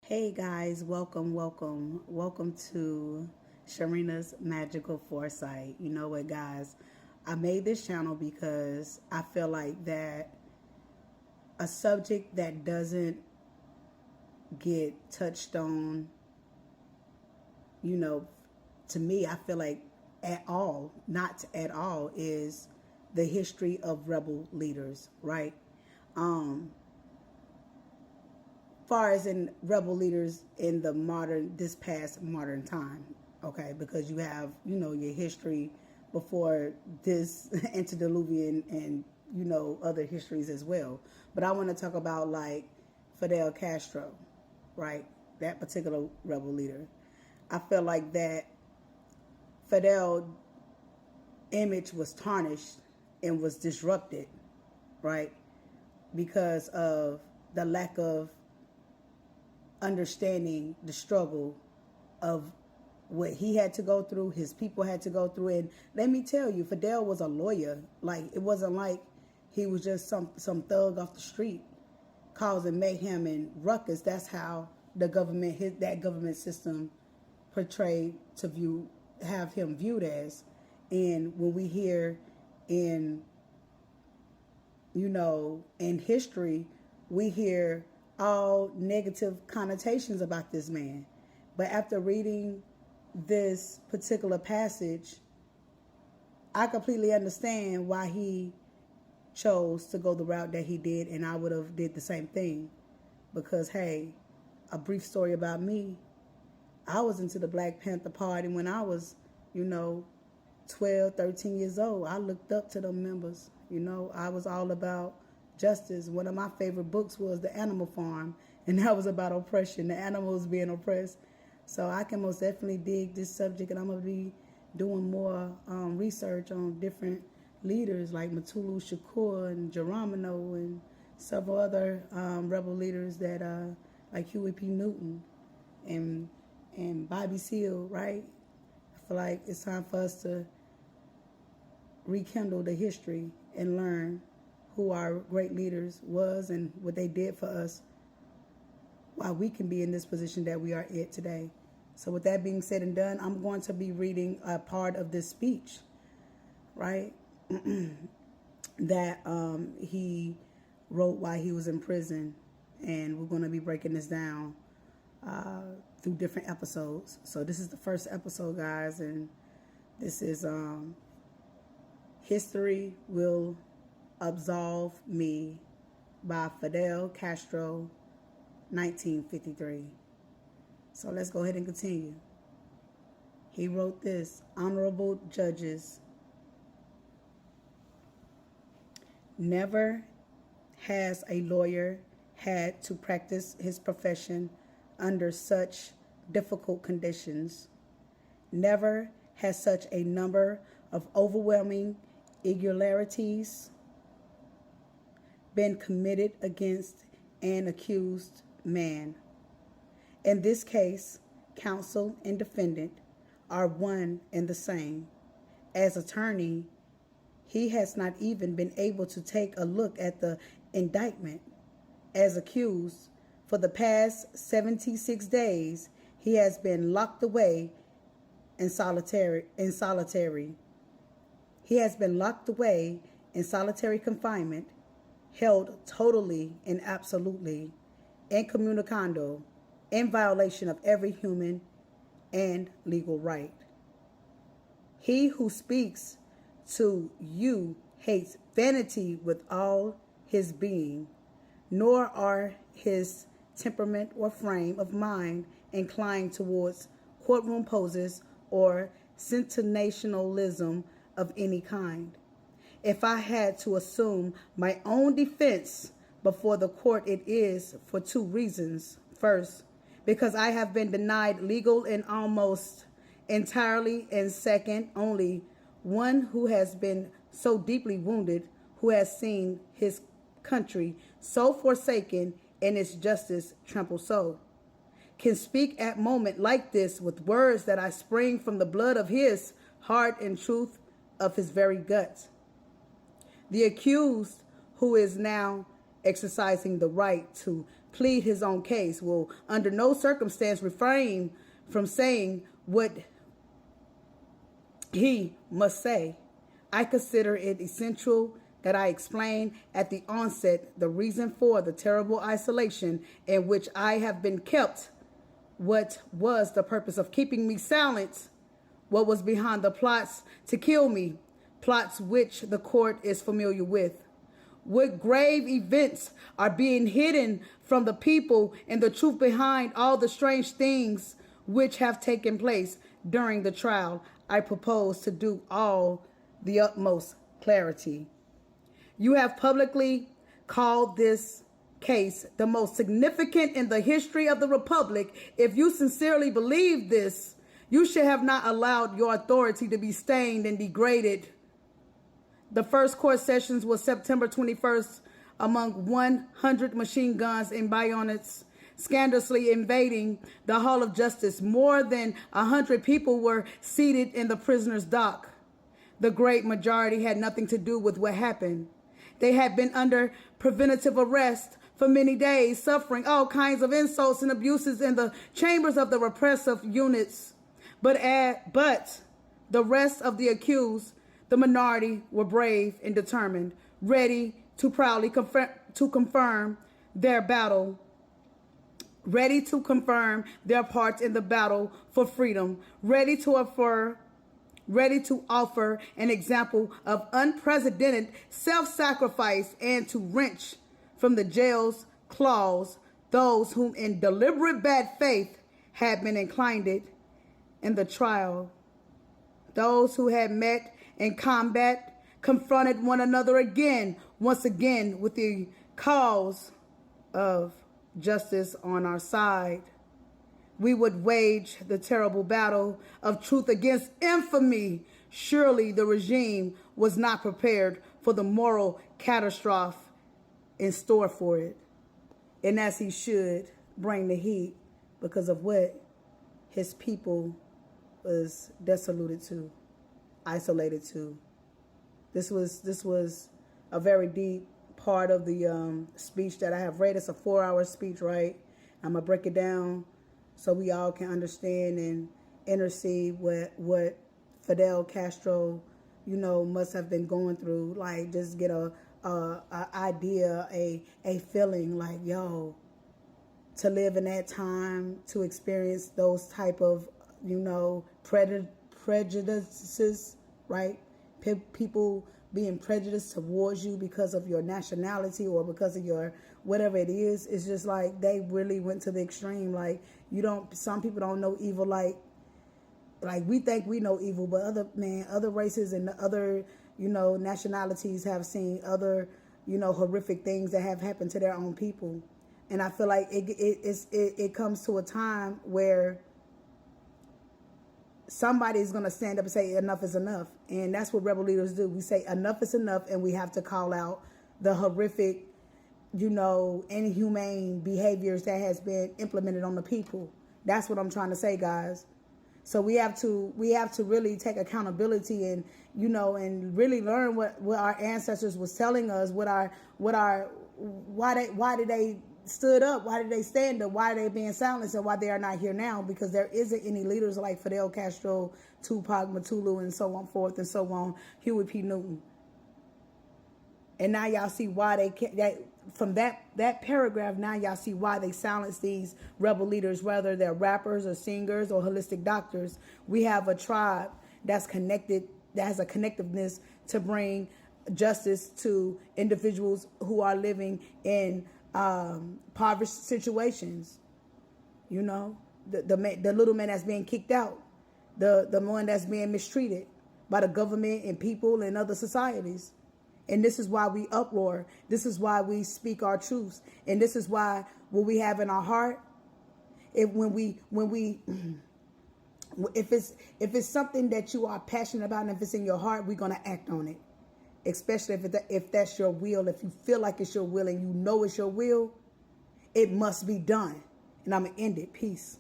Hey guys, welcome to Sharina's Magical Foresight. You know what, guys? I made this channel because I feel like that a subject that doesn't get touched on, to me, I feel like not at all, is the history of rebel leaders, right? Far as in rebel leaders in this past modern time, okay, because you have your history before this antediluvian and other histories as well. But I want to talk about like Fidel Castro, right? That particular rebel leader. I feel like that Fidel image was tarnished and was disrupted, right, because of the lack of understanding the struggle of what he had to go through, his people had to go through. And let me tell you, Fidel was a lawyer. Like, it wasn't like he was just some thug off the street causing mayhem and ruckus. That's how the government, that government system portrayed to have him viewed as. And when we hear in history, we hear all negative connotations about this man. But after reading this particular passage, I completely understand why he chose to go the route that he did, and I would have did the same thing. Because, hey, a brief story about me, I was into the Black Panther Party when I was, 12, 13 years old. I looked up to them members. I was all about justice. One of my favorite books was The Animal Farm, and that was about oppression, the animals being oppressed. So I can most definitely dig this subject, and I'm going to be doing more research on different leaders like Mutulu Shakur and Geronimo and several other rebel leaders that like Huey P. Newton and Bobby Seale, right? I feel like it's time for us to rekindle the history and learn who our great leaders was and what they did for us, why we can be in this position that we are at today. So with that being said and done, I'm going to be reading a part of this speech, right, that he wrote while he was in prison. And we're going to be breaking this down through different episodes. So this is the first episode, guys, and this is History Will Absolve Me by Fidel Castro, 1953. So let's go ahead and continue. He wrote this: Honorable judges, never has a lawyer had to practice his profession under such difficult conditions. Never has such a number of overwhelming irregularities been committed against an accused man. In this case, counsel and defendant are one and the same. As attorney, he has not even been able to take a look at the indictment. As accused, for the past 76 days, he has been locked away in solitary. He has been locked away in solitary confinement, held totally and absolutely incommunicado, in violation of every human and legal right. He who speaks to you hates vanity with all his being, nor are his temperament or frame of mind inclined towards courtroom poses or sensationalism of any kind. If I had to assume my own defense before the court, it is for two reasons. First, because I have been denied legal and almost entirely, and second, only one who has been so deeply wounded, who has seen his country so forsaken and its justice trampled so, can speak at moment like this with words that I spring from the blood of his heart and truth of his very guts. The accused, who is now exercising the right to plead his own case, will under no circumstance refrain from saying what he must say. I consider it essential that I explain at the onset the reason for the terrible isolation in which I have been kept, what was the purpose of keeping me silent, what was behind the plots to kill me, plots which the court is familiar with. What grave events are being hidden from the people, and the truth behind all the strange things which have taken place during the trial. I propose to do all the utmost clarity. You have publicly called this case the most significant in the history of the Republic. If you sincerely believe this, you should have not allowed your authority to be stained and degraded. The first court sessions was September 21st, among 100 machine guns and bayonets scandalously invading the Hall of Justice. More than 100 people were seated in the prisoner's dock. The great majority had nothing to do with what happened. They had been under preventative arrest for many days, suffering all kinds of insults and abuses in the chambers of the repressive units. But the rest of the accused, the minority, were brave and determined, ready to proudly confirm their part in the battle for freedom, ready to offer an example of unprecedented self-sacrifice, and to wrench from the jail's claws those whom in deliberate bad faith had been inclined in the trial. Those who had met in combat confronted one another once again with the cause of justice on our side. We would wage the terrible battle of truth against infamy. Surely the regime was not prepared for the moral catastrophe in store for it. And as he should bring the heat, because of what his people was desolated to, isolated to. This was a very deep part of the speech that I have read. It's a 4-hour speech, right? I'm gonna break it down so we all can understand and intercede what Fidel Castro, must have been going through. Like, just get a idea, a feeling like, yo, to live in that time, to experience those type of, prejudices, right? People being prejudiced towards you because of your nationality or because of your whatever it is. It's just like they really went to the extreme. Like, some people don't know evil like we think we know evil, but other races and other nationalities have seen other horrific things that have happened to their own people. And I feel like it comes to a time where somebody's going to stand up and say enough is enough. And that's what rebel leaders do. We say enough is enough, and we have to call out the horrific, inhumane behaviors that has been implemented on the people. That's what I'm trying to say, guys. So we have to really take accountability and, and really learn what our ancestors was telling us, why did they stood up? Why did they stand up? Why are they being silenced, and why they are not here now? Because there isn't any leaders like Fidel Castro, Tupac, Matulu, and so on forth and so on, Huey P. Newton. And now y'all see why they can't, from that paragraph, now y'all see why they silence these rebel leaders, whether they're rappers or singers or holistic doctors. We have a tribe that's connected, that has a connectiveness to bring justice to individuals who are living in impoverished situations. The little man that's being kicked out, the one that's being mistreated by the government and people and other societies. And this is why we uproar. This is why we speak our truths. And this is why what we have in our heart, if it's something that you are passionate about, and if it's in your heart, we're gonna act on it. Especially if that's your will, if you feel like it's your will and you know it's your will, it must be done. And I'm gonna end it. Peace.